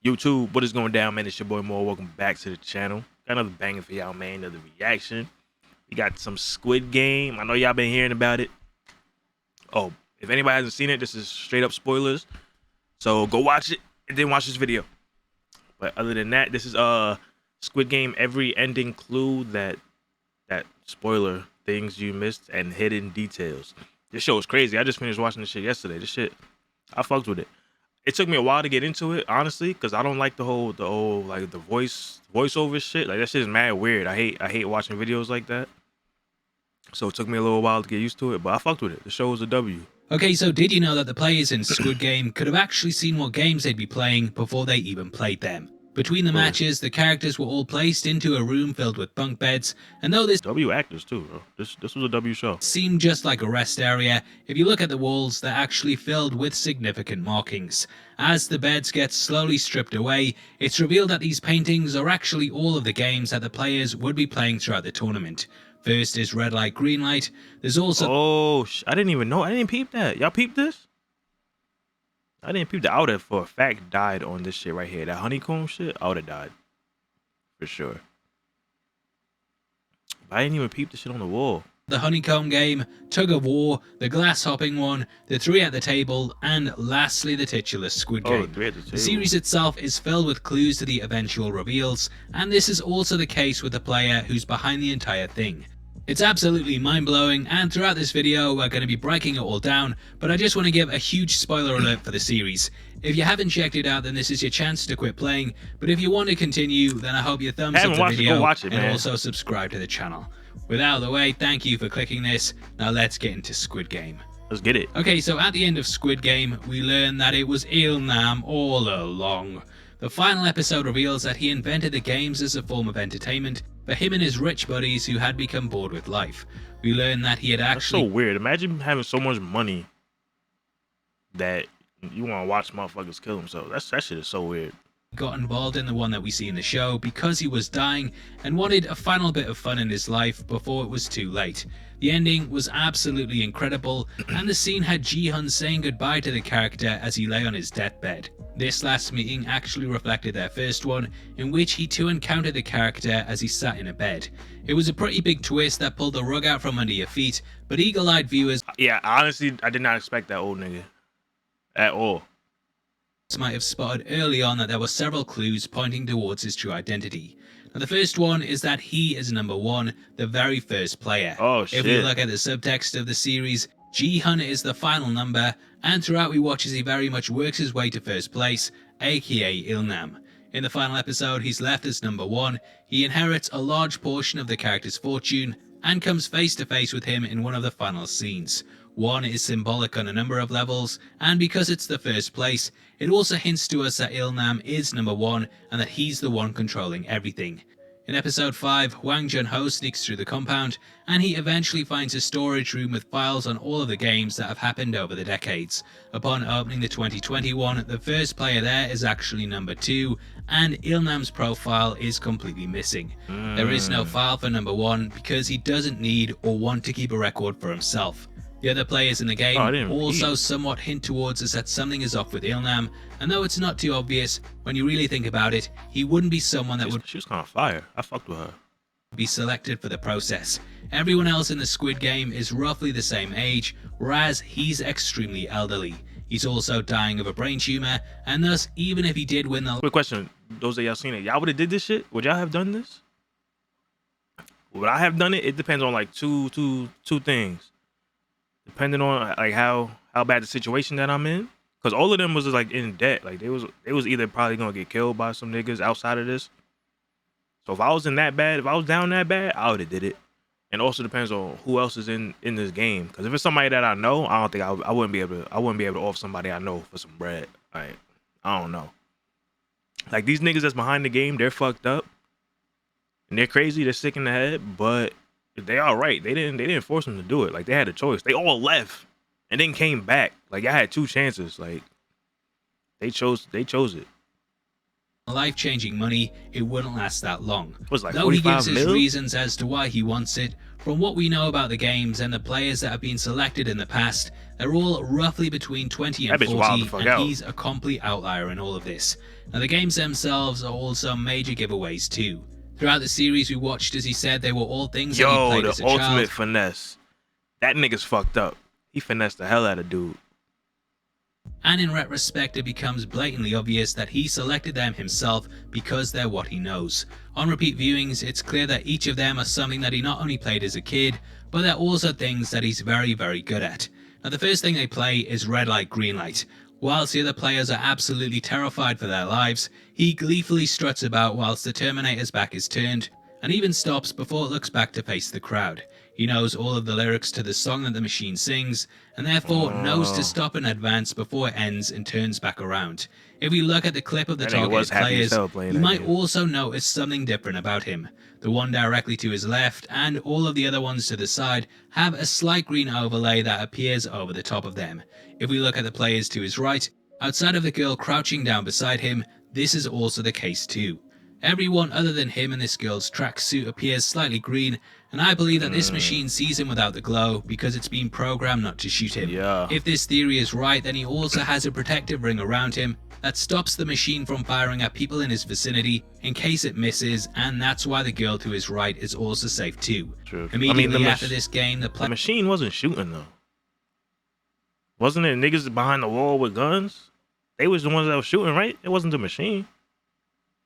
YouTube, what is going down, man? It's your boy Mo. Welcome back to the channel. Got another banger for y'all, man. Another reaction. We got some Squid Game. I know y'all been hearing about it. Oh, if anybody hasn't seen it, this is straight up spoilers. So go watch it and then watch this video. But other than that, this is Squid Game. Every ending clue that spoiler things you missed and hidden details. This show is crazy. I just finished watching this shit yesterday. This shit, I fucked with it. It took me a while to get into it, honestly, because I don't like the whole like the voiceover shit. Like that shit is mad weird. I hate watching videos like that. So it took me a little while to get used to it, but I fucked with it. The show was a W. Okay, so did you know that the players in Squid Game could have actually seen what games they'd be playing before they even played them? Between the matches, the characters were all placed into a room filled with bunk beds, and though this W actors too, bro. This was a W show. Seemed just like a rest area, if you look at the walls, they're actually filled with significant markings. As the beds get slowly stripped away, it's revealed that these paintings are actually all of the games that the players would be playing throughout the tournament. First is red light, green light. There's also... Oh, I didn't even know. I didn't peep that. Y'all peeped this? I didn't peep that. I would have for a fact died on this shit right here. That honeycomb shit, I would have died. For sure. But I didn't even peep the shit on the wall. The honeycomb game, tug of war, the glass hopping one, the three at the table, and lastly the titular Squid Game. The series itself is filled with clues to the eventual reveals, and this is also the case with the player who's behind the entire thing. It's absolutely mind-blowing, and throughout this video we're going to be breaking it all down, but I just want to give a huge spoiler alert for the series. If you haven't checked it out, then this is your chance to quit playing, but if you want to continue, then I hope you thumbs up the video and also subscribe to the channel. With out of the way, thank you for clicking this. Now let's get into Squid Game. Let's get it. Okay, so at the end of Squid Game, we learn that it was Il-nam all along. The final episode reveals that he invented the games as a form of entertainment for him and his rich buddies who had become bored with life. We learn that he had actually... That's so weird. Imagine having so much money that you want to watch motherfuckers kill themselves. That shit is so weird. Got involved in the one that we see in the show because he was dying and wanted a final bit of fun in his life before it was too late. The ending was absolutely incredible, and the scene had Ji-hun saying goodbye to the character as he lay on his deathbed. This last meeting actually reflected their first one, in which he too encountered the character as he sat in a bed. It was a pretty big twist that pulled the rug out from under your feet, but eagle-eyed viewers... Yeah, honestly, I did not expect that old nigga. At all. Might have spotted early on that there were several clues pointing towards his true identity. Now the first one is that he is number one, the very first player. Oh shit. If we look at the subtext of the series, Ji-hun is the final number, and throughout we watch as he very much works his way to first place, aka Il-nam. In the final episode, he's left as number one. He inherits a large portion of the character's fortune and comes face to face with him in one of the final scenes. One is symbolic on a number of levels, and because it's the first place, it also hints to us that Il-nam is number one and that he's the one controlling everything. In episode 5, Hwang Jun-ho sneaks through the compound, and he eventually finds a storage room with files on all of the games that have happened over the decades. Upon opening the 2021, the first player there is actually number 2, and Il-nam's profile is completely missing. There is no file for number 1 because he doesn't need or want to keep a record for himself. The other players in the game also somewhat hint towards us that something is off with Il-nam, and though it's not too obvious, when you really think about it, he wouldn't be someone that She was kind of fire. I fucked with her. Be selected for the process. Everyone else in the Squid Game is roughly the same age, whereas he's extremely elderly. He's also dying of a brain tumor, and thus, even if he did win the... Quick question, those of y'all seen it, y'all would have did this shit? Would y'all have done this? Would I have done it? It depends on like two things. Depending on like how bad the situation that I'm in, because all of them was like in debt. Like they was either probably gonna get killed by some niggas outside of this. So if I was in that bad, if I was down that bad, I would have did it. And also depends on who else is in this game. Because if it's somebody that I know, I don't think I wouldn't be able to offer somebody I know for some bread. Like I don't know. Like these niggas that's behind the game, they're fucked up and they're crazy. They're sick in the head, but they all right. They didn't force them to do it. Like they had a choice. They all left and then came back. Like I had 2 chances. Like they chose it. life-changing money, it wouldn't last that long. Was like Though he 45 gives his mil? reasons as to why he wants it, from what we know about the games and the players that have been selected in the past, they're all roughly between 20 and That bitch wild the 40, fuck and out. he's a complete outlier in all of this. Now the games themselves are also major giveaways too. Throughout the series we watched, as he said, they were all things that he Yo, played the as a ultimate child. finesse. That nigga's fucked up. He finessed the hell out of dude. And in retrospect, it becomes blatantly obvious that he selected them himself because they're what he knows. On repeat viewings, it's clear that each of them are something that he not only played as a kid, but they're also things that he's very, very good at. Now the first thing they play is red light, green light. Whilst the other players are absolutely terrified for their lives, he gleefully struts about whilst the Terminator's back is turned, and even stops before it looks back to face the crowd. He knows all of the lyrics to the song that the machine sings, and therefore knows to stop in advance before it ends and turns back around. If we look at the clip of the That nigga was targeted happy as players, hell playing you that might game. also notice something different about him. The one directly to his left and all of the other ones to the side have a slight green overlay that appears over the top of them. If we look at the players to his right, outside of the girl crouching down beside him, this is also the case too. Everyone other than him in this girl's tracksuit appears slightly green, and I believe that this machine sees him without the glow because it's been programmed not to shoot him. Yeah. If this theory is right, then he also has a protective ring around him that stops the machine from firing at people in his vicinity in case it misses, and that's why the girl to his right is also safe too. True. Immediately after this game, the machine wasn't shooting though. Wasn't it niggas behind the wall with guns? They was the ones that was shooting, right? It wasn't the machine.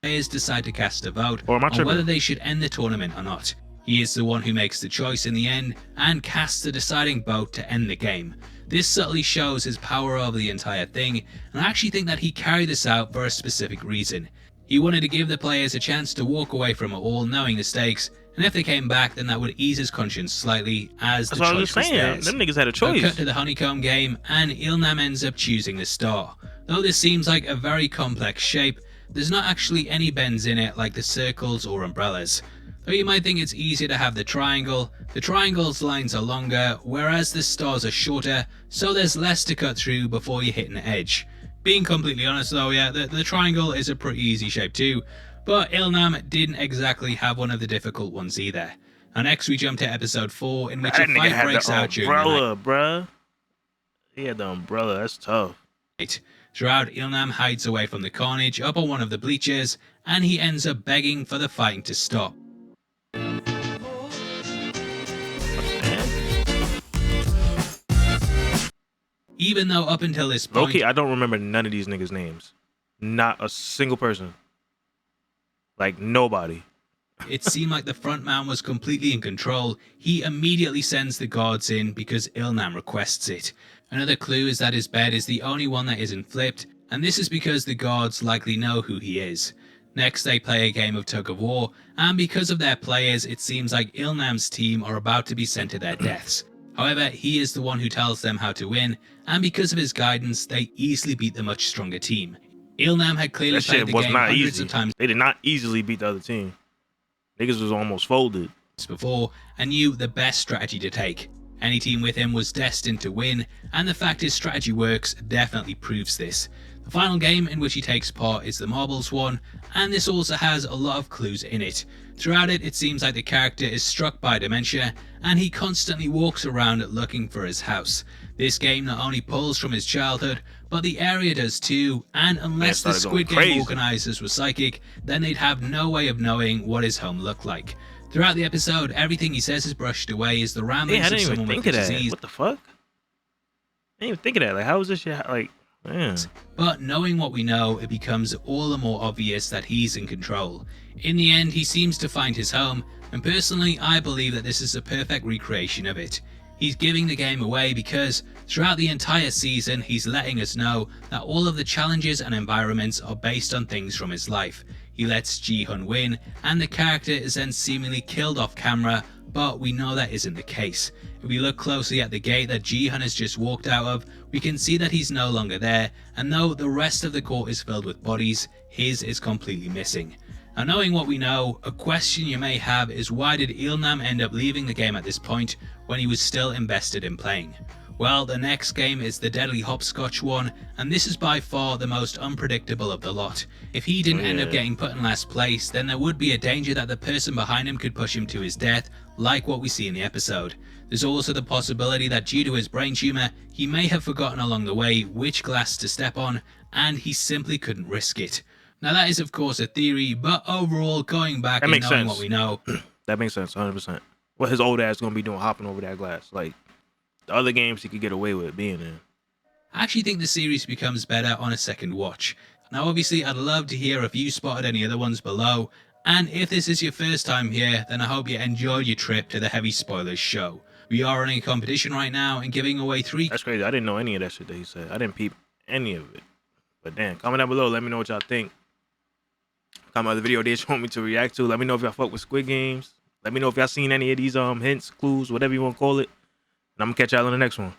players decide to cast a vote Or am I on tripping? whether they should end the tournament or not. He is the one who makes the choice in the end and casts the deciding vote to end the game. This subtly shows his power over the entire thing, and I actually think that he carried this out for a specific reason. He wanted to give the players a chance to walk away from it all knowing the stakes, and if they came back then that would ease his conscience slightly as That's the what I was choice was saying. theirs. Them niggas had a So choice. cut to the honeycomb game, and Ilnam ends up choosing the star. Though this seems like a very complex shape, there's not actually any bends in it like the circles or umbrellas. Though you might think it's easier to have the triangle's lines are longer, whereas the stars are shorter, so there's less to cut through before you hit an edge. Being completely honest though, yeah, the triangle is a pretty easy shape too, but Ilnam didn't exactly have one of the difficult ones either. And next we jump to episode 4, in which That a nigga fight had breaks the out during the night. umbrella, bruh. He had the umbrella. That's tough. Throughout, Ilnam hides away from the carnage up on one of the bleachers, and he ends up begging for the fighting to stop. Even though up until this point, Low-key, I don't remember none of these niggas' names. Not a single person. Like, nobody. it seemed like the front man was completely in control, he immediately sends the guards in because Ilnam requests it. Another clue is that his bed is the only one that isn't flipped, and this is because the guards likely know who he is. Next they play a game of tug of war, and because of their players it seems like Ilnam's team are about to be sent to their deaths. However, he is the one who tells them how to win, and because of his guidance they easily beat the much stronger team. Ilnam had clearly That played shit the was game not hundreds easy. of times They did not easily beat the other team. Niggas was almost folded. before and knew the best strategy to take. Any team with him was destined to win, and the fact his strategy works definitely proves this. The final game in which he takes part is the marbles one, and this also has a lot of clues in it. Throughout it, it seems like the character is struck by dementia, and he constantly walks around looking for his house. This game not only pulls from his childhood, but the area does too, and unless the started Squid going Game crazy. organizers were psychic, then they'd have no way of knowing what his home looked like. Throughout the episode, everything he says is brushed away as the ramblings Yeah, I of didn't even someone think with of a that. disease. What the fuck? I didn't even think of that. Like, how was this shit? Like, man. But knowing what we know, it becomes all the more obvious that he's in control. In the end, he seems to find his home, and personally, I believe that this is a perfect recreation of it. He's giving the game away because throughout the entire season, he's letting us know that all of the challenges and environments are based on things from his life. He lets Ji-hun win, and the character is then seemingly killed off camera, but we know that isn't the case. If we look closely at the gate that Ji-hun has just walked out of, we can see that he's no longer there, and though the rest of the court is filled with bodies, his is completely missing. Now, knowing what we know, a question you may have is why did Ilnam end up leaving the game at this point when he was still invested in playing? Well, the next game is the deadly hopscotch one, and this is by far the most unpredictable of the lot. If he didn't end up getting put in last place, then there would be a danger that the person behind him could push him to his death, like what we see in the episode. There's also the possibility that due to his brain tumour, he may have forgotten along the way which glass to step on, and he simply couldn't risk it. Now that is of course a theory, but overall, going back and knowing what we know... That makes sense, 100%. What his old ass gonna be doing hopping over that glass? Like, the other games he could get away with being in. I actually think the series becomes better on a second watch. Now obviously I'd love to hear if you spotted any other ones below, and if this is your first time here, then I hope you enjoyed your trip to the Heavy Spoilers show. We are running a competition right now and giving away 3... That's crazy, I didn't know any of that shit that he said. I didn't peep any of it. But damn, comment down below, let me know what y'all think. Comment on the video that you want me to react to. Let me know if y'all fuck with Squid Games. Let me know if y'all seen any of these hints, clues, whatever you want to call it. And I'm gonna catch y'all in the next one.